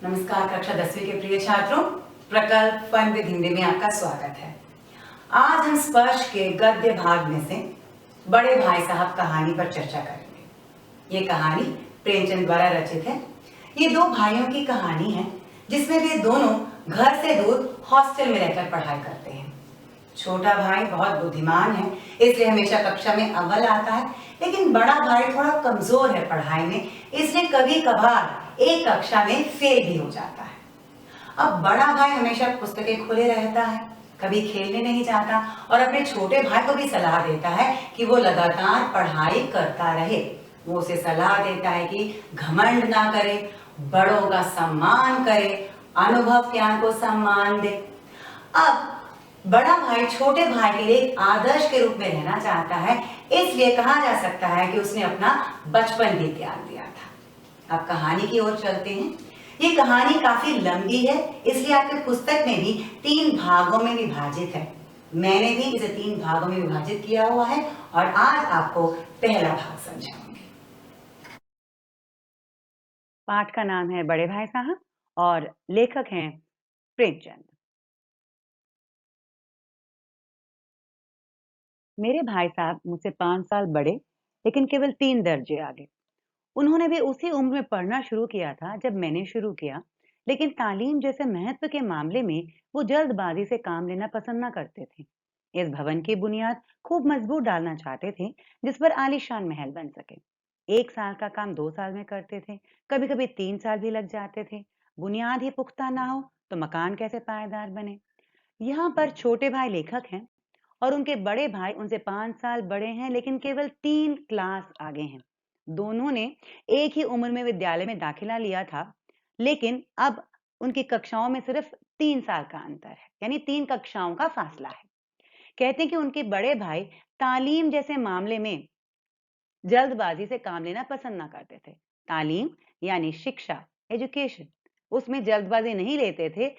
नमस्कार कक्षा 10वीं के प्रिय छात्रों, प्रकल्प फन विद हिंदी में आपका स्वागत है। आज हम स्पर्श के गद्य भाग में से बड़े भाई साहब कहानी पर चर्चा करेंगे। ये कहानी प्रेमचंद द्वारा रचित है। ये दो भाइयों की कहानी है जिसमें वे दोनों घर से दूर हॉस्टल में रहकर पढ़ाई करते हैं। छोटा भाई बहुत बुद्धिमान है, इसलिए हमेशा कक्षा में अव्वल आता है, लेकिन बड़ा भाई थोड़ा कमजोर है पढ़ाई में, इसलिए कभी कभार एक कक्षा में फेल भी हो जाता है। अब बड़ा भाई हमेशा पुस्तकें खोले रहता है, कभी खेलने नहीं जाता और अपने छोटे भाई को भी सलाह देता है कि वो लगातार पढ़ाई करता रहे। वो उसे सलाह देता है कि घमंड ना करे, बड़ों का सम्मान करे, अनुभव ज्ञान को सम्मान दे। अब बड़ा भाई छोटे भाई के लिए एक आदर्श के रूप में रहना चाहता है, इसलिए कहा जा सकता है कि उसने अपना बचपन भी त्याग दिया था। अब कहानी की ओर चलते हैं। ये कहानी काफी लंबी है, इसलिए आपके पुस्तक में भी 3 भागों में विभाजित है। मैंने भी इसे 3 भागों में विभाजित किया हुआ है और आज आपको पहला भाग समझाऊंगी। पाठ का नाम है बड़े भाई साहब और लेखक हैं प्रेमचंद। मेरे भाई साहब मुझसे 5 साल बड़े, लेकिन केवल 3 दर्जे आगे। उन्होंने भी उसी उम्र में पढ़ना शुरू किया था जब मैंने शुरू किया, लेकिन तालीम जैसे महत्व के मामले में वो जल्दबाजी से काम लेना पसंद ना करते थे। इस भवन की बुनियाद खूब मजबूत डालना चाहते थे, जिस पर आलीशान महल बन सके। 1 साल का काम 2 साल में करते थे, कभी-कभी 3 साल भी लग जाते थे। बुनियाद ही पुख्ता ना हो तो मकान कैसे पायदार बने। यहाँ पर छोटे भाई लेखक हैं और उनके बड़े भाई उनसे 5 साल बड़े हैं, लेकिन केवल 3 क्लास आगे हैं। दोनों ने एक ही उम्र में विद्यालय में दाखिला लिया था, लेकिन अब उनकी कक्षाओं में सिर्फ 3 साल का अंतर है, यानी 3 कक्षाओं का फासला है। कहते हैं कि उनके बड़े भाई तालीम जैसे मामले में जल्दबाजी से काम लेना पसंद ना करते थे। तालीम यानी शिक्षा, एजुकेशन, उसमें जल्दबाजी नहीं लेते थे।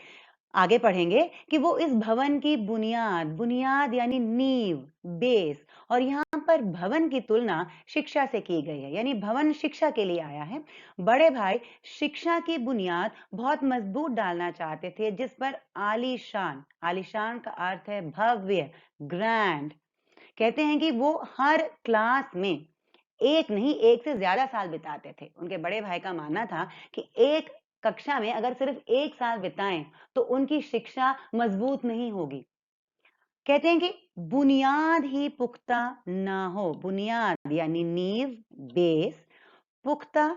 आगे पढ़ेंगे कि वो इस भवन की बुनियाद, बुनियाद यानी नींव, बेस, और यहाँ पर भवन की तुलना शिक्षा से की गई है, यानी भवन शिक्षा के लिए आया है। बड़े भाई शिक्षा की बुनियाद बहुत मजबूत डालना चाहते थे, जिस पर आलीशान, आलीशान का अर्थ है भव्य, ग्रैंड। कहते हैं कि वो हर क्लास में एक नहीं, एक से ज्यादा साल बिताते थे। उनके बड़े भाई का मानना था कि एक कक्षा में अगर सिर्फ 1 साल बिताएं तो उनकी शिक्षा मजबूत नहीं होगी। कहते हैं कि बुनियाद ही पुख्ता ना हो, बुनियाद यानी नींव, बेस, पुख्ता,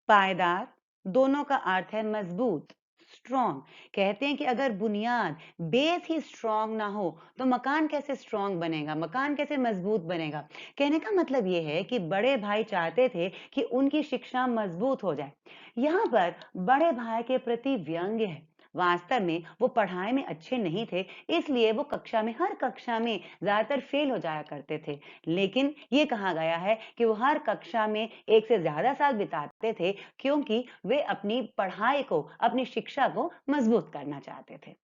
पायदार, दोनों का अर्थ है मजबूत, स्ट्रॉन्ग। कहते हैं कि अगर बुनियाद, बेस ही स्ट्रॉन्ग ना हो तो मकान कैसे स्ट्रॉन्ग बनेगा, मकान कैसे मजबूत बनेगा। कहने का मतलब ये है कि बड़े भाई चाहते थे कि उनकी शिक्षा मजबूत हो जाए। यहाँ पर बड़े भाई के प्रति व्यंग्य है। वास्तव में वो पढ़ाई में अच्छे नहीं थे, इसलिए वो कक्षा में, हर कक्षा में ज्यादातर फेल हो जाया करते थे। लेकिन ये कहा गया है कि वो हर कक्षा में 1 से ज्यादा साल बिताते थे, क्योंकि वे अपनी पढ़ाई को, अपनी शिक्षा को मजबूत करना चाहते थे।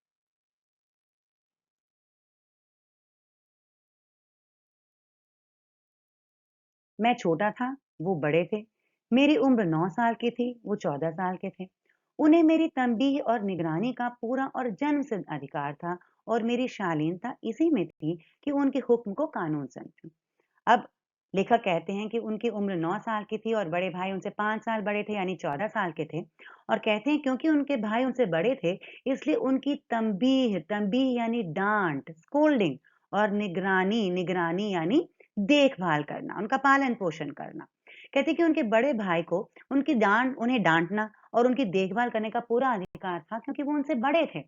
मैं छोटा था, वो बड़े थे। मेरी उम्र 9 साल की थी, वो 14 साल के थे। उन्हें मेरी तंबीह और निगरानी का पूरा और जन्मसिद्ध अधिकार था और मेरी शालीनता इसी में थी कि उनके हुक्म को कानून समझूं। अब लेखक कहते हैं कि उनकी उम्र 9 साल की थी और बड़े भाई उनसे 5 साल बड़े थे, यानी 14 साल के थे। और कहते हैं क्योंकि उनके भाई उनसे बड़े थे, इसलिए उनकी तंबीह, तंबीह यानी डांट, स्कोल्डिंग, और निगरानी, निगरानी यानी देखभाल करना, उनका पालन पोषण करना। कहते हैं कि उनके बड़े भाई को उनकी डांट, उन्हें डांटना और उनकी देखभाल करने का पूरा अधिकार था, क्योंकि वो उनसे बड़े थे।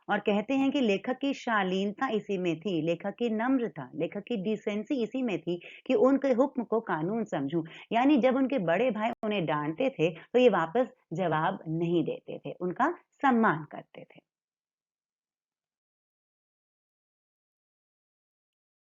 और कहते हैं कि लेखक की शालीनता इसी में थी, लेखक की नम्रता, लेखक की डिसेंसी इसी में थी कि उनके हुक्म को कानून समझूं। यानी जब उनके बड़े भाई उन्हें डांटते थे तो ये वापस जवाब नहीं देते थे, उनका सम्मान करते थे।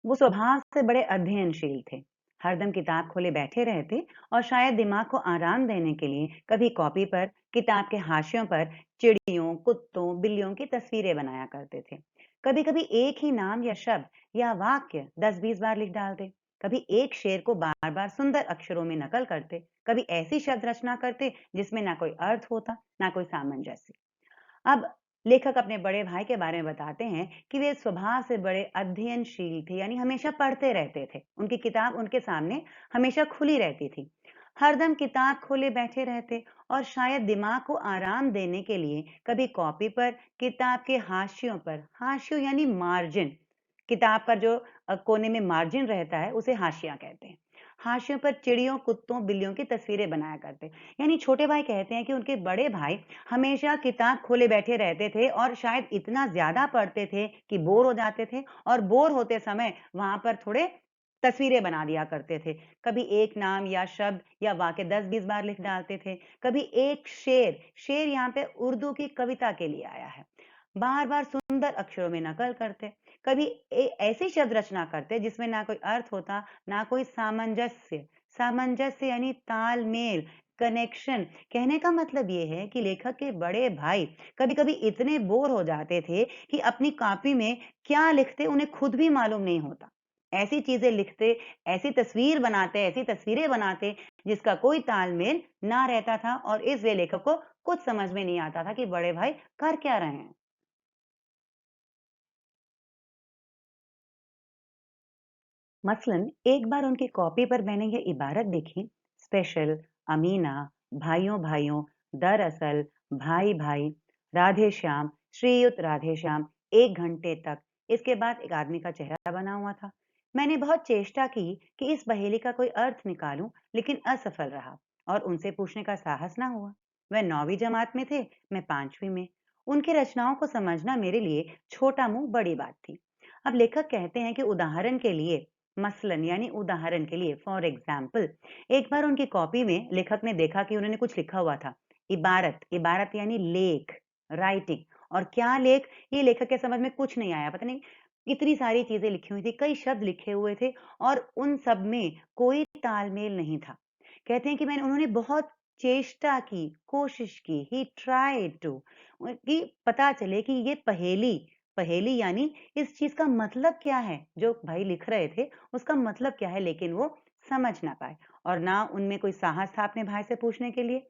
वो स्वभाव से बड़े अध्ययनशील थे, हरदम किताब खोले बैठे रहते और शायद दिमाग को आराम देने के लिए कभी कॉपी पर, किताब के हाशियों पर चिड़ियों, कुत्तों, बिल्लियों की तस्वीरें बनाया करते थे। कभी कभी एक ही नाम या शब्द या वाक्य 10-20 बार लिख डालते। कभी एक शेर को बार-बार सुंदर अक्षरों में नकल करते, कभी ऐसी शब्द रचना करते जिसमें ना कोई अर्थ होता, ना कोई सामंजस्य। अब लेखक अपने बड़े भाई के बारे में बताते हैं कि वे स्वभाव से बड़े अध्ययनशील थे, यानी हमेशा पढ़ते रहते थे। उनकी किताब उनके सामने हमेशा खुली रहती थी। हरदम किताब खोले बैठे रहते और शायद दिमाग को आराम देने के लिए कभी कॉपी पर, किताब के हाशियों पर, हाशियों यानी मार्जिन, किताब का जो कोने में मार्जिन रहता है उसे हाशिया कहते हैं। हाशियों पर चिड़ियों, कुत्तों, बिल्लियों की तस्वीरें बनाया करते। यानी छोटे भाई कहते हैं कि उनके बड़े भाई हमेशा किताब खोले बैठे रहते थे और शायद इतना ज्यादा पढ़ते थे कि बोर हो जाते थे, और बोर होते समय वहां पर थोड़े तस्वीरें बना दिया करते थे। कभी एक नाम या शब्द या वाक्य 10-20 बार लिख डालते थे। कभी एक शेर, शेर यहाँ पे उर्दू की कविता के लिए आया है, बार बार सुंदर अक्षरों में नकल करते। कभी ऐसी शब्द रचना करते जिसमें ना कोई अर्थ होता, ना कोई सामंजस्य। सामंजस्य यानी तालमेल, कनेक्शन। कहने का मतलब ये है कि लेखक के बड़े भाई कभी-कभी इतने बोर हो जाते थे कि अपनी कॉपी में क्या लिखते उन्हें खुद भी मालूम नहीं होता। ऐसी चीजें लिखते, ऐसी तस्वीर बनाते, ऐसी तस्वीरें बनाते जिसका कोई तालमेल ना रहता था, और इसलिए लेखक को कुछ समझ में नहीं आता था कि बड़े भाई कर क्या रहे हैं। मसलन एक बार उनकी कॉपी पर मैंने ये इबारत देखी, स्पेशल, अमीना, भाइयों भाइयों, दरअसल, भाई भाई, राधे श्याम, श्रीयुत राधे श्याम, 1 घंटे तक। इसके बाद एक आदमी का चेहरा बना हुआ था। मैंने बहुत चेष्टा की कि इस पहेली का कोई अर्थ निकालूं, लेकिन असफल रहा और उनसे पूछने का साहस ना हुआ। वह 9वीं जमात में थे, मैं 5वीं में। उनकी रचनाओं को समझना मेरे लिए छोटा मुंह बड़ी बात थी। अब लेखक कहते हैं कि उदाहरण के लिए, मसलन यानी उदाहरण के लिए, फॉर एग्जाम्पल, एक बार उनकी कॉपी में लेखक ने देखा कि उन्होंने कुछ लिखा हुआ था। इबारत, इबारत यानी लेख, राइटिंग। और क्या लेख, ये लेखक के समझ में कुछ नहीं आया। पता नहीं इतनी सारी चीजें लिखी हुई थी, कई शब्द लिखे हुए थे और उन सब में कोई तालमेल नहीं था। कहते हैं कि मैंने उन्होंने बहुत चेष्टा की, कोशिश की, ही ट्राइड टू, कि पता चले कि ये पहेली, पहेली यानी इस चीज का मतलब क्या है, जो भाई लिख रहे थे उसका मतलब क्या है, लेकिन वो समझ ना पाए। और ना उनमें कोई साहस था अपने भाई से पूछने के लिए।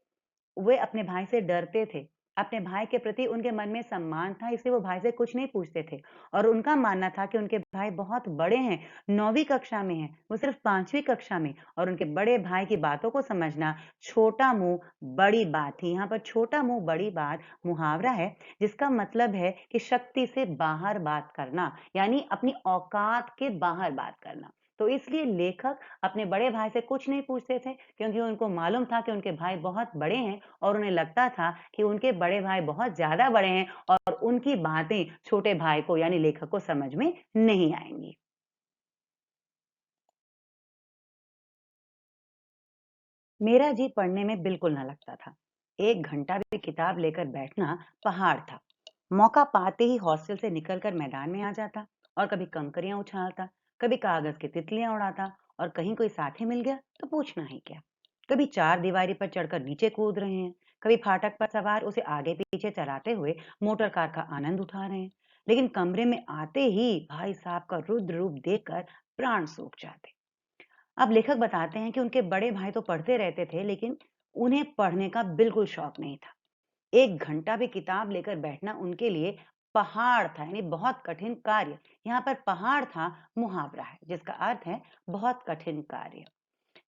वे अपने भाई से डरते थे। अपने भाई के प्रति उनके मन में सम्मान था, इसलिए वो भाई से कुछ नहीं पूछते थे। और उनका मानना था कि उनके भाई बहुत बड़े हैं, 9वीं कक्षा में हैं, वो सिर्फ 5वीं कक्षा में, और उनके बड़े भाई की बातों को समझना छोटा मुंह बड़ी बात थी। यहाँ पर छोटा मुंह बड़ी बात मुहावरा है, जिसका मतलब है कि शक्ति से बाहर बात करना, यानी अपनी औकात के बाहर बात करना। तो इसलिए लेखक अपने बड़े भाई से कुछ नहीं पूछते थे, क्योंकि उनको मालूम था कि उनके भाई बहुत बड़े हैं, और उन्हें लगता था कि उनके बड़े भाई बहुत ज्यादा बड़े हैं और उनकी बातें छोटे भाई को यानी लेखक को समझ में नहीं आएंगी। मेरा जी पढ़ने में बिल्कुल ना लगता था। 1 घंटा भी किताब लेकर बैठना पहाड़ था। मौका पाते ही हॉस्टल से निकलकर मैदान में आ जाता और कभी कंकरियां उछालता, कभी कागज की तितलियां उड़ाता, और कहीं कोई साथी मिल गया तो पूछना ही क्या। कभी चार दीवारी पर चढ़कर नीचे कूद रहे हैं, कभी फाटक पर सवार उसे आगे पीछे चलाते हुए मोटर कार का आनंद उठा रहे हैं। लेकिन कमरे में आते ही भाई साहब का रुद्र रूप देखकर प्राण सूख जाते। अब लेखक बताते हैं कि उनके बड़े भाई तो पढ़ते रहते थे, लेकिन उन्हें पढ़ने का बिल्कुल शौक नहीं था। 1 घंटा भी किताब लेकर बैठना उनके लिए पहाड़ था, यानी बहुत कठिन कार्य। यहाँ पर पहाड़ था मुहावरा है, जिसका अर्थ है बहुत कठिन कार्य।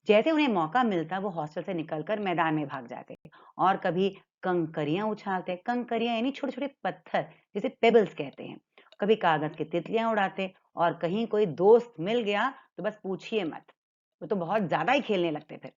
जैसे उन्हें मौका मिलता वो हॉस्टल से निकलकर मैदान में भाग जाते, और कभी कंकरियां उछालते, कंकरियां यानी छोटे छोटे पत्थर, जिसे पेबल्स कहते हैं। कभी कागज की तितलियां उड़ाते, और कहीं कोई दोस्त मिल गया तो बस पूछिए मत, वो तो बहुत ज्यादा ही खेलने लगते फिर।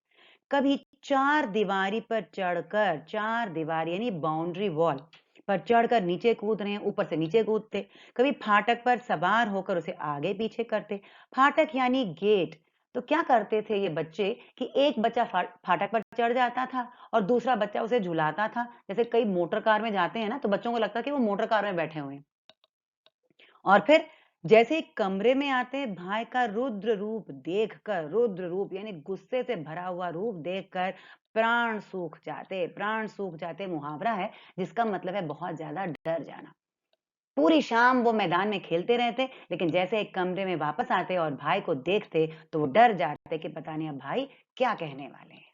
कभी चार दीवारी पर चढ़कर, चार दीवारी यानी बाउंड्री वॉल पर चढ़कर नीचे कूद रहे हैं, ऊपर से नीचे कूदते। कभी फाटक पर सवार होकर उसे आगे पीछे करते। फाटक यानी गेट। तो क्या करते थे ये बच्चे कि एक बच्चा फाटक पर चढ़ जाता था और दूसरा बच्चा उसे झुलाता था। जैसे कई मोटर कार में जाते हैं ना, तो बच्चों को लगता है कि वो मोटर कार में बैठे हुए हैं। और फिर जैसे ही कमरे में आते हैं, भाई का रुद्र रूप देखकर, रुद्र रूप यानी गुस्से से भरा हुआ रूप देखकर प्राण सूख जाते, प्राण सूख जाते मुहावरा है, जिसका मतलब है बहुत ज्यादा डर जाना। पूरी शाम वो मैदान में खेलते रहते, लेकिन जैसे एक कमरे में वापस आते और भाई को देखते, तो वो डर जाते कि पता नहीं अब भाई क्या कहने वाले हैं।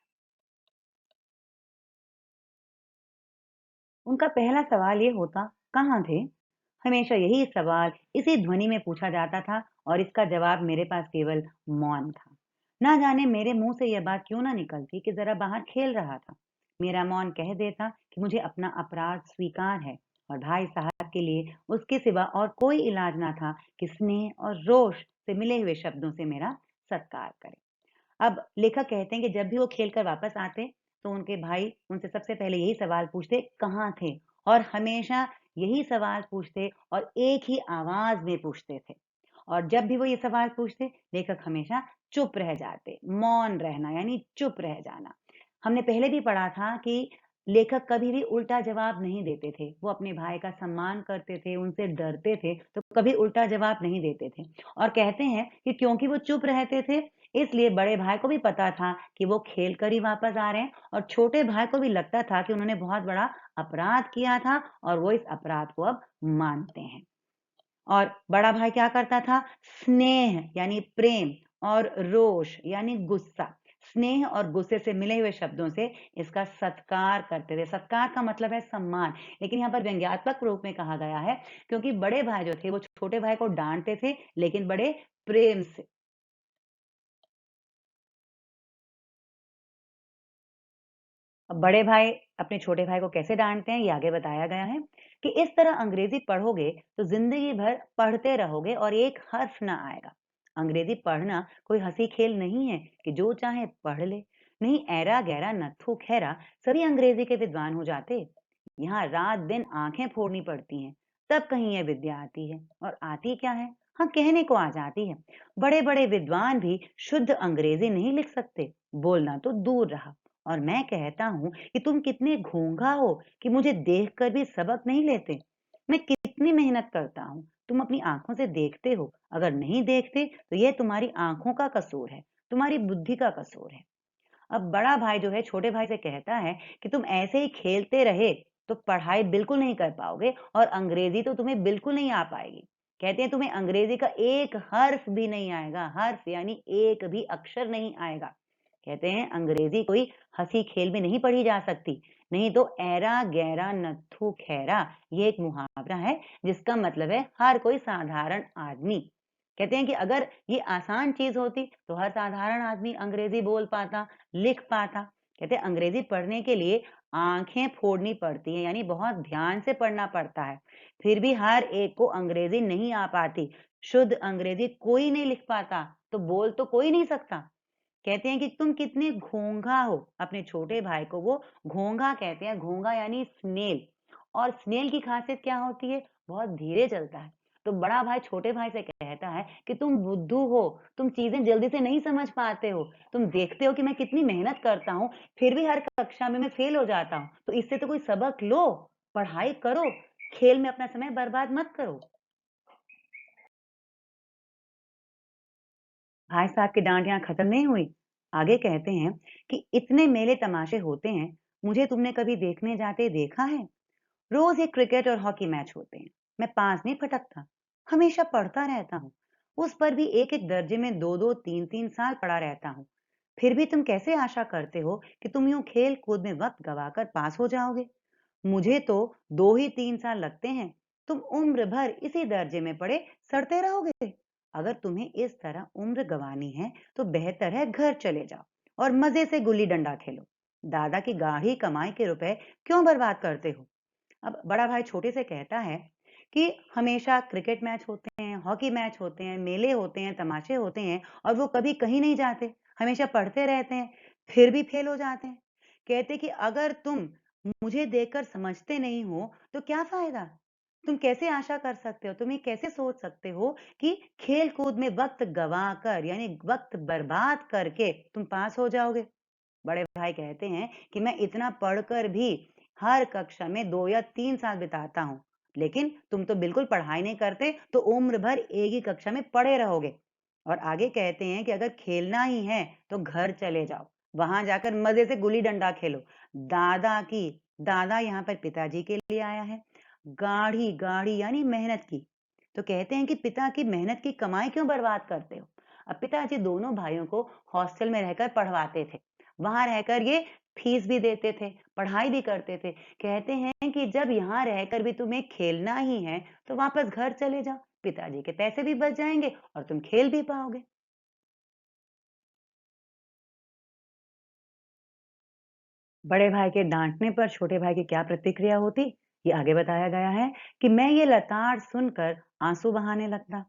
उनका पहला सवाल ये होता, "कहाँ थे?" हमेशा यही सवाल इसी ध्वनि में पूछा जाता था और इसका जवाब मेरे पास केवल मौन था। ना जाने मेरे मुंह से यह बात क्यों ना निकलती कि ज़रा बाहर खेल रहा था। मेरा मौन कह देता कि मुझे अपना अपराध स्वीकार है और भाई साहब के लिए उसके सिवा और कोई इलाज ना था कि स्नेह और रोष से मिले हुए शब्दों से मेरा सत्कार करें। अब लेखक कहते हैं कि जब भी वो खेल कर वापस आते, तो उनके भाई उनसे सबसे पहले यही सवाल पूछते, "कहाँ थे?" और हमेशा यही सवाल पूछते और एक ही आवाज़ में पूछते थे। और जब भी वो ये सवाल पूछते, लेखक हमेशा चुप रह जाते। मौन रहना यानी चुप रह जाना। हमने पहले भी पढ़ा था कि लेखक कभी भी उल्टा जवाब नहीं देते थे। वो अपने भाई का सम्मान करते थे, उनसे डरते थे, तो कभी उल्टा जवाब नहीं देते थे। और कहते हैं कि क्योंकि वो चुप रहते थे, इसलिए बड़े भाई को भी पता था कि वो खेल कर ही वापस आ रहे हैं और छोटे भाई को भी लगता था कि उन्होंने बहुत बड़ा अपराध किया था और वो इस अपराध को अब मानते हैं। और बड़ा भाई क्या करता था? स्नेह यानी प्रेम और रोष यानी गुस्सा। स्नेह और गुस्से से मिले हुए शब्दों से इसका सत्कार करते थे। सत्कार का मतलब है सम्मान, लेकिन यहाँ पर व्यंग्यात्मक रूप में कहा गया है क्योंकि बड़े भाई जो थे वो छोटे भाई को डाँटते थे, लेकिन बड़े प्रेम से। अब बड़े भाई अपने छोटे भाई को कैसे डाँटते हैं, ये आगे बताया गया है कि इस तरह अंग्रेज़ी पढ़ोगे तो ज़िंदगी भर पढ़ते रहोगे और एक हर्फ़ ना आएगा। अंग्रेज़ी पढ़ना कोई हँसी खेल नहीं है कि जो चाहे पढ़ ले। नहीं, ऐरा-गैरा, नत्थू-खैरा सभी अंग्रेज़ी के विद्वान हो जाते। यहाँ रात-दिन आँखें फोड़नी पड़ती हैं, तब कहीं ये विद्या आती है। और आती क्या है? हाँ, कहने को आ जाती है। बड़े-बड़े विद्वान भी शुद्ध अंग्रेज़ी नहीं लिख सकते, बोलना तो दूर रहा। और मैं कहता हूँ कि तुम कितने घोंघा हो कि मुझे देखकर भी सबक नहीं लेते। मैं कितनी मेहनत करता हूँ, तुम अपनी आँखों से देखते हो। अगर नहीं देखते तो ये तुम्हारी आँखों का कसूर है, तुम्हारी बुद्धि का कसूर है। अब बड़ा भाई जो है छोटे भाई से कहता है कि तुम ऐसे ही खेलते रहे तो पढ़ाई बिल्कुल नहीं कर पाओगे और अंग्रेज़ी तो तुम्हें बिल्कुल नहीं आ पाएगी। कहते हैं तुम्हें अंग्रेज़ी का एक हर्फ भी नहीं आएगा, हर्फ यानी एक भी अक्षर नहीं आएगा। कहते हैं अंग्रेज़ी कोई हँसी खेल में नहीं पढ़ी जा सकती, नहीं तो ऐरा गैरा नत्थू खैरा ये एक मुहावरा है जिसका मतलब है हर कोई साधारण आदमी। कहते हैं कि अगर ये आसान चीज़ होती तो हर साधारण आदमी अंग्रेज़ी बोल पाता, लिख पाता। कहते हैं अंग्रेज़ी पढ़ने के लिए आँखें फोड़नी पड़ती हैं, यानी बहुत ध्यान से पढ़ना पड़ता है। फिर भी हर एक को अंग्रेज़ी नहीं आ पाती। शुद्ध अंग्रेज़ी कोई नहीं लिख पाता, तो बोल तो कोई नहीं सकता। कहते हैं कि तुम कितने घोंघा हो। अपने छोटे भाई को वो घोंघा कहते हैं। घोंघा यानी स्नेल। और स्नेल की खासियत क्या होती है? बहुत धीरे चलता है। तो बड़ा भाई छोटे भाई से कहता है कि तुम बुद्धू हो, तुम चीजें जल्दी से नहीं समझ पाते हो। तुम देखते हो कि मैं कितनी मेहनत करता हूँ, फिर भी हर कक्षा में मैं फेल हो जाता हूँ। तो इससे तो कोई सबक लो, पढ़ाई करो, खेल में अपना समय बर्बाद मत करो। भाई साहब की डाँट यहाँ खत्म नहीं हुई। आगे कहते हैं कि इतने मेले तमाशे होते हैं, मुझे तुमने कभी देखने जाते देखा है? रोज़ एक क्रिकेट और हॉकी मैच होते हैं। मैं पास नहीं फटकता, हमेशा पढ़ता रहता हूँ। उस पर भी एक-एक दर्जे में 2-2 3-3 साल पढ़ा रहता हूँ। फिर भी तुम कैसे आशा करते हो कि तुम यूँ खेल-कूद में वक़्त गँवाकर पास हो जाओगे? मुझे तो 2 ही 3 साल लगते हैं। तुम उम्र भर इसी दर्जे में पढ़े सड़ते रहोगे। अगर तुम्हें इस तरह उम्र गंवानी है, तो बेहतर है घर चले जाओ और मज़े से गुल्ली-डंडा खेलो। दादा की गाढ़ी कमाई के रुपए क्यों बर्बाद करते हो? अब बड़ा भाई छोटे से कहता है कि हमेशा क्रिकेट मैच होते हैं, हॉकी मैच होते हैं, मेले होते हैं, तमाशे होते हैं और वो कभी कहीं नहीं जाते, हमेशा पढ़ते रहते हैं, फिर भी फेल हो जाते हैं। कहते कि अगर तुम मुझे देखकर समझते नहीं हो, तो क्या फ़ायदा? तुम कैसे आशा कर सकते हो? तुम ये कैसे सोच सकते हो कि खेल-कूद में वक़्त गँवाकर यानी वक़्त बर्बाद करके तुम पास हो जाओगे? बड़े भाई कहते हैं कि मैं इतना पढ़कर भी हर कक्षा में 2 या 3 साल बिताता हूँ, लेकिन तुम तो बिल्कुल पढ़ाई नहीं करते, तो उम्र भर एक ही कक्षा में पड़े रहोगे। और आगे कहते हैं कि अगर खेलना ही है, तो घर चले जाओ, वहां जाकर मजे से गुल्ली डंडा खेलो। दादा की दादा यहाँ पर पिताजी के लिए आया है। गाढ़ी गाढ़ी यानी मेहनत की। तो कहते हैं कि पिता की मेहनत की कमाई क्यों बर्बाद करते हो। अब पिताजी दोनों भाइयों को हॉस्टल में रहकर पढ़वाते थे। वहां रहकर ये फीस भी देते थे, पढ़ाई भी करते थे। कहते हैं कि जब यहाँ रहकर भी तुम्हें खेलना ही है तो वापस घर चले जाओ, पिताजी के पैसे भी बच जाएंगे और तुम खेल भी पाओगे। बड़े भाई के डांटने पर छोटे भाई की क्या प्रतिक्रिया होती, ये आगे बताया गया है कि मैं ये लताड़ सुनकर आंसू बहाने लगता।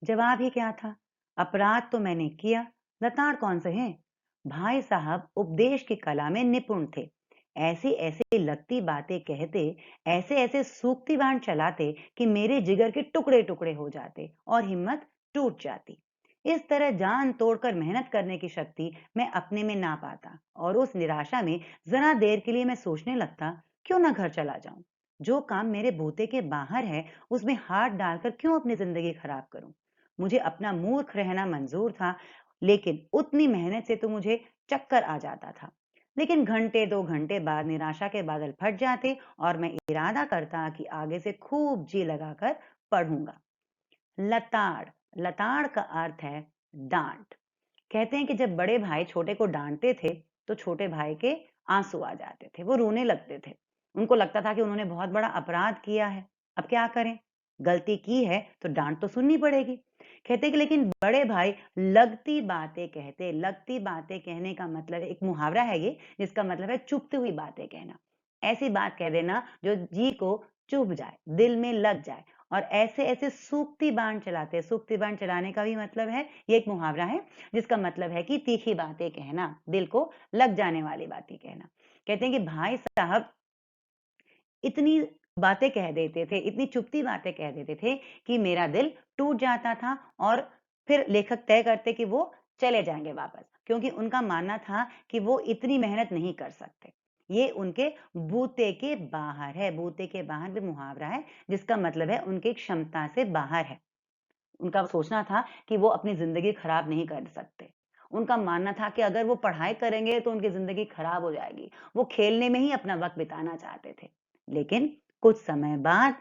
जवाब ही क्या था, अपराध तो मैंने किया, लताड़ कौन से हैं। भाई साहब उपदेश की कला में निपुण थे। ऐसी ऐसी लगती बातें कहते, ऐसे ऐसे सूक्ति बाण चलाते कि मेरे जिगर के टुकड़े टुकड़े हो जाते और हिम्मत टूट जाती। इस तरह जान तोड़कर मेहनत करने की शक्ति मैं अपने में ना पाता और उस निराशा में जरा देर के लिए मैं सोचने लगता, क्यों ना घर चला जाऊं। जो काम मेरे बूते के बाहर है उसमें हाथ डालकर क्यों अपनी जिंदगी खराब करूं। मुझे अपना मूर्ख रहना मंजूर था, लेकिन उतनी मेहनत से तो मुझे चक्कर आ जाता था। लेकिन घंटे दो घंटे बाद निराशा के बादल फट जाते और मैं इरादा करता कि आगे से खूब जी लगाकर पढ़ूंगा। लताड़, लताड़ का अर्थ है डांट। कहते हैं कि जब बड़े भाई छोटे को डांटते थे तो छोटे भाई के आंसू आ जाते थे, वो रोने लगते थे। उनको लगता था कि उन्होंने बहुत बड़ा अपराध किया है। अब क्या करें, गलती की है तो डांट तो सुननी पड़ेगी। कहते कि लेकिन बड़े भाई लगती बातें कहते। लगती बातें कहने का मतलब है, एक मुहावरा है ये, जिसका मतलब है चुभती हुई बातें कहना। ऐसी बात कह देना जो जी को चुभ जाए, दिल में लग जाए। और ऐसे ऐसे सूक्ति बाण चलाते। सूक्ति बाण चलाने का भी मतलब है, ये एक मुहावरा है जिसका मतलब है कि तीखी बातें कहना, दिल को लग जाने वाली बातें कहना। कहते हैं कि भाई साहब इतनी बातें कह देते थे, इतनी चुभती बातें कह देते थे कि मेरा दिल टूट जाता था और फिर लेखक तय करते कि वो चले जाएंगे वापस, क्योंकि उनका मानना था कि वो इतनी मेहनत नहीं कर सकते। ये उनके बूते के बाहर है। बूते के बाहर भी मुहावरा है जिसका मतलब है उनकी क्षमता से बाहर है। उनका सोचना था कि वो अपनी ज़िंदगी खराब नहीं कर सकते। उनका मानना था कि अगर वो पढ़ाई करेंगे तो उनकी ज़िंदगी खराब हो जाएगी। वो खेलने में ही अपना वक़्त बिताना चाहते थे। लेकिन कुछ समय बाद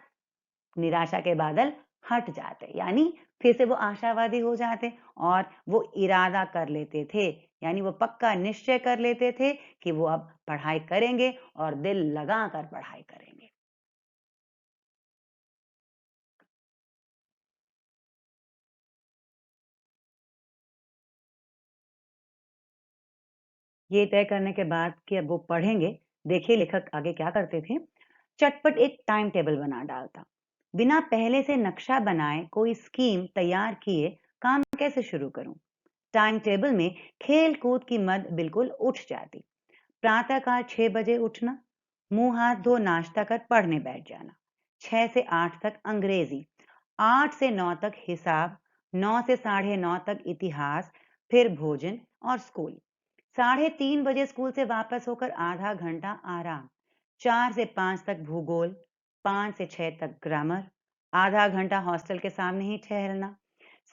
निराशा के बादल हट जाते, यानी फिर से वो आशावादी हो जाते और वो इरादा कर लेते थे, यानी वो पक्का निश्चय कर लेते थे कि वो अब पढ़ाई करेंगे और दिल लगाकर पढ़ाई करेंगे। ये तय करने के बाद कि अब वो पढ़ेंगे, देखिए लेखक आगे क्या करते थे। चटपट एक टाइम टेबल बना डालता। बिना पहले से नक्शा बनाए कोई स्कीम तैयार किए काम कैसे शुरू करूं। टाइम टेबल में खेल कूद की मद बिल्कुल उठ जाती। प्रातःकाल 6 बजे उठना, मुंह हाथ धो नाश्ता कर पढ़ने बैठ जाना। 6 से 8 तक अंग्रेजी, 8 से 9 तक हिसाब, 9 से 9:30 तक इतिहास, फिर भोजन और स्कूल। 3:30 बजे स्कूल से वापस होकर आधा घंटा आराम। 4 से 5 तक भूगोल, 5 से 6 तक ग्रामर, आधा घंटा हॉस्टल के सामने ही ठहरना।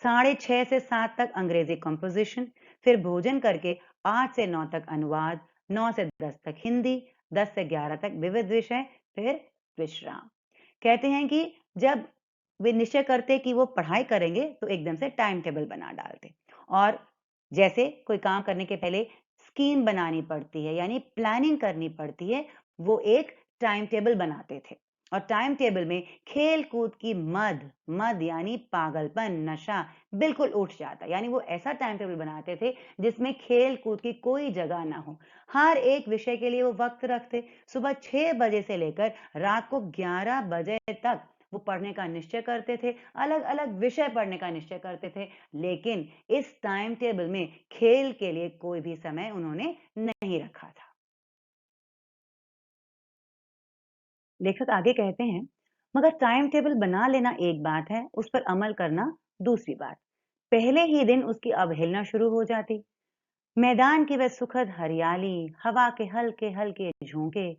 6:30 से 7 तक अंग्रेजी कंपोजिशन, फिर भोजन करके 8 से 9 तक अनुवाद, 9 से 10 तक हिंदी, 10 से 11 तक विविध विषय, फिर विश्राम। कहते हैं कि जब वे निश्चय करते कि वो पढ़ाई करेंगे तो एकदम से टाइम टेबल बना डालते। और जैसे कोई काम करने के पहले स्कीम बनानी पड़ती है, यानी प्लानिंग करनी पड़ती है, वो एक टाइम टेबल बनाते थे। और टाइम टेबल में खेल कूद की मद, मद यानी पागलपन, नशा बिल्कुल उठ जाता, यानी वो ऐसा टाइम टेबल बनाते थे जिसमें खेल कूद की कोई जगह ना हो। हर एक विषय के लिए वो वक्त रखते। सुबह 6 बजे से लेकर रात को 11 बजे तक वो पढ़ने का निश्चय करते थे, अलग अलग विषय पढ़ने का निश्चय करते थे। लेकिन इस टाइम टेबल में खेल के लिए कोई भी समय उन्होंने नहीं रखा था। लेखक आगे कहते हैं, मगर टाइम टेबल बना लेना एक बात है, उस पर अमल करना दूसरी बात। पहले ही दिन उसकी अवहेलना शुरू हो जाती। मैदान की वह सुखद हरियाली, हवा के हल्के हल्के झोंके,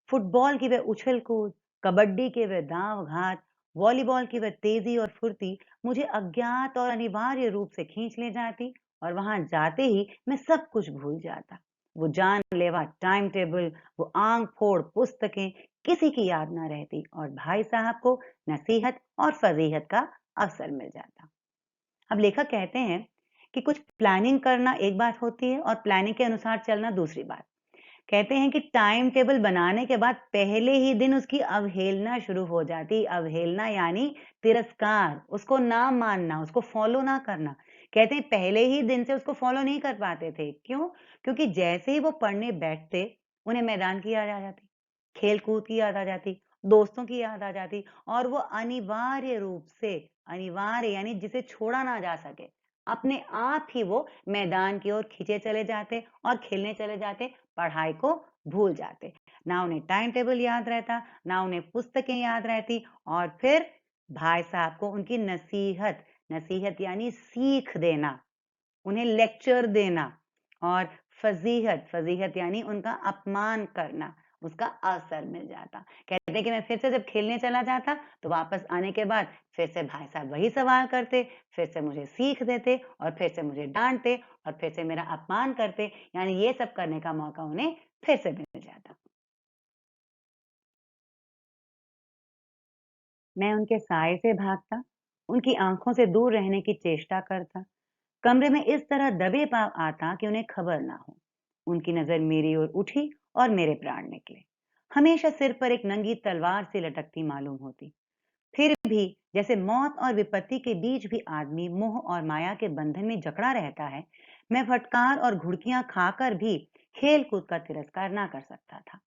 फुटबॉल की वह उछल कूद, कबड्डी के वह दांव घात, वॉलीबॉल की वह तेजी और फुर्ती मुझे अज्ञात और अनिवार्य रूप से खींच ले जाती। और वहां जाते ही मैं सब कुछ भूल जाता। वो जानलेवा टाइम टेबल, वो आंख फोड़ पुस्तकें किसी की याद ना रहती और भाई साहब को नसीहत और फजीहत का अवसर मिल जाता। अब लेखक कहते हैं कि कुछ प्लानिंग करना एक बात होती है और प्लानिंग के अनुसार चलना दूसरी बात। कहते हैं कि टाइम टेबल बनाने के बाद पहले ही दिन उसकी अवहेलना शुरू हो जाती। अवहेलना यानी तिरस्कार, उसको ना मानना, उसको फॉलो ना करना। कहते हैं पहले ही दिन से उसको फॉलो नहीं कर पाते थे। क्यों? क्योंकि जैसे ही वो पढ़ने बैठते, उन्हें मैदान की याद आ जाती, खेल-कूद की याद आ जाती, दोस्तों की याद आ जाती और वो अनिवार्य रूप से, अनिवार्य यानी जिसे छोड़ा ना जा सके, अपने आप ही वो मैदान की ओर खींचे चले जाते और खेलने चले जाते, पढ़ाई को भूल जाते। ना उन्हें टाइम टेबल याद रहता, ना उन्हें पुस्तकें याद रहती और फिर भाई साहब को उनकी नसीहत, नसीहत यानी सीख देना, उन्हें लेक्चर देना और फजीहत, फजीहत यानी उनका अपमान करना, उसका अवसर मिल जाता। कहते हैं कि मैं फिर से जब खेलने चला जाता, तो वापस आने के बाद फिर से भाई साहब वही सवाल करते, फिर से मुझे सीख देते और फिर से मुझे डाँटते और फिर से मेरा अपमान करते, यानी ये सब करने का मौका उन्हें फिर से मिल जाता। मैं उनके साए से भागता, उनकी आँखों से दूर रहने की चेष्टा करता। कमरे में इस तरह दबे पाँव आता कि उन्हें खबर ना हो। उनकी नजर मेरी ओर उठी और मेरे प्राण निकले। हमेशा सिर पर एक नंगी तलवार से लटकती मालूम होती। फिर भी जैसे मौत और विपत्ति के बीच भी आदमी मोह और माया के बंधन में जकड़ा रहता है, मैं फटकार और घुड़कियां खाकर भी खेल कूद का तिरस्कार ना कर सकता था।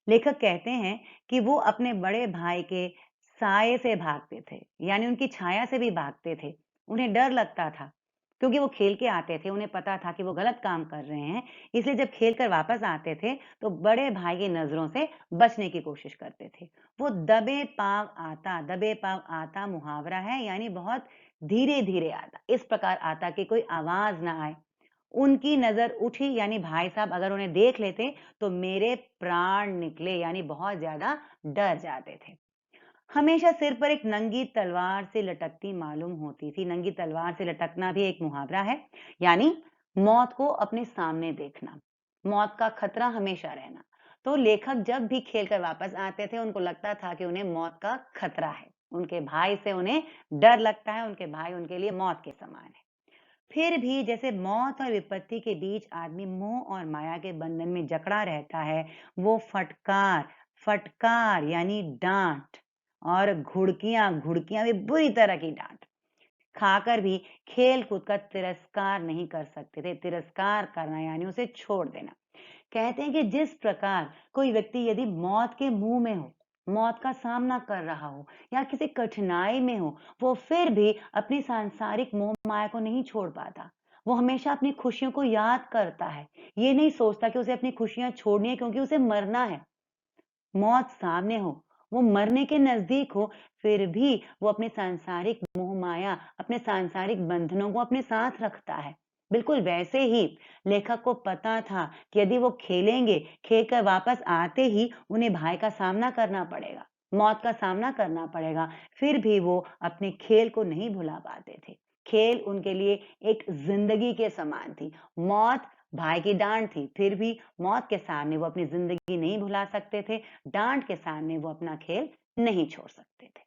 लेखक कहते हैं कि वो अपने बड़े भाई के साये से भागते थे, यानी उनकी छाया से भी भागते थे। उन्हें डर लगता था, क्योंकि वो खेल के आते थे, उन्हें पता था कि वो गलत काम कर रहे हैं, इसलिए जब खेल कर वापस आते थे, तो बड़े भाई की नज़रों से बचने की कोशिश करते थे। वो दबे पाँव आता मुहावरा है, यानी बहुत धीरे-धीरे आता, इस प्रकार आता कि कोई आवाज़ ना आए। उनकी नज़र उठी यानी भाई साहब अगर उन्हें देख लेते तो मेरे प्राण निकले यानी बहुत ज़्यादा डर जाते थे। हमेशा सिर पर एक नंगी तलवार से लटकती मालूम होती थी। नंगी तलवार से लटकना भी एक मुहावरा है, यानी मौत को अपने सामने देखना, मौत का खतरा हमेशा रहना। तो लेखक जब भी खेल कर वापस आते थे, उनको लगता था कि उन्हें मौत का खतरा है। उनके भाई से उन्हें डर लगता है, उनके भाई उनके लिए मौत के समान है। फिर भी जैसे मौत और विपत्ति के बीच आदमी मोह और माया के बंधन में जकड़ा रहता है, वो फटकार, फटकार यानी डांट और घुड़कियां, घुड़कियां भी बुरी तरह की डांट खाकर भी खेल कूद का तिरस्कार नहीं कर सकते थे। तिरस्कार करना यानी उसे छोड़ देना। कहते हैं कि जिस प्रकार कोई व्यक्ति यदि मौत के मुंह में हो, मौत का सामना कर रहा हो या किसी कठिनाई में हो, वो फिर भी अपनी सांसारिक मोह माया को नहीं छोड़ पाता। वो हमेशा अपनी खुशियों को याद करता है। ये नहीं सोचता कि उसे अपनी खुशियां छोड़नी है क्योंकि उसे मरना है। मौत सामने हो, वो मरने के नजदीक हो, फिर भी वो अपने सांसारिक मोह माया, अपने सांसारिक बंधनों को अपने साथ रखता है। बिल्कुल वैसे ही लेखक को पता था कि यदि वो खेलेंगे, खेलकर वापस आते ही उन्हें भाई का सामना करना पड़ेगा, मौत का सामना करना पड़ेगा, फिर भी वो अपने खेल को नहीं भुला पाते थे। खेल उनके लिए एक जिंदगी के समान थी। मौत भाई की डांट थी, फिर भी मौत के सामने वो अपनी जिंदगी नहीं भुला सकते थे, डांट के सामने वो अपना खेल नहीं छोड़ सकते थे।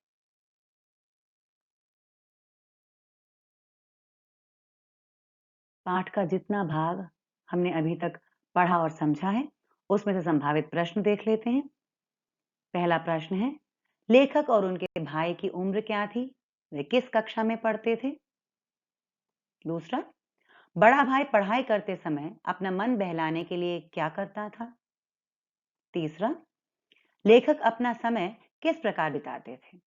पाठ का जितना भाग हमने अभी तक पढ़ा और समझा है, उसमें से संभावित प्रश्न देख लेते हैं। पहला प्रश्न है, लेखक और उनके भाई की उम्र क्या थी? वे किस कक्षा में पढ़ते थे? दूसरा, बड़ा भाई पढ़ाई करते समय अपना मन बहलाने के लिए क्या करता था? तीसरा, लेखक अपना समय किस प्रकार बिताते थे?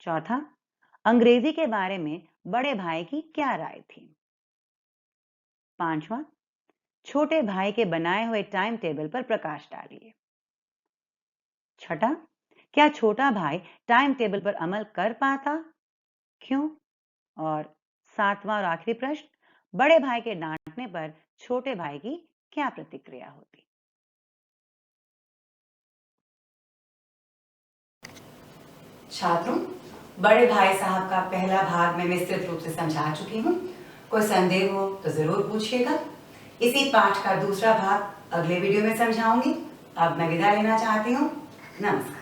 चौथा, अंग्रेजी के बारे में बड़े भाई की क्या राय थी? पांचवा, छोटे भाई के बनाए हुए टाइम टेबल पर प्रकाश डालिए। छठा, क्या छोटा भाई टाइम टेबल पर अमल कर पाता? क्यों? और सातवां और आखिरी प्रश्न, बड़े भाई के डांटने पर छोटे भाई की क्या प्रतिक्रिया होती? छात्रों, बड़े भाई साहब का पहला भाग मैं विस्तृत रूप से समझा चुकी हूँ। कोई संदेह हो तो जरूर पूछिएगा। इसी पाठ का दूसरा भाग अगले वीडियो में समझाऊंगी। अब मैं विदा लेना चाहती हूँ। नमस्कार।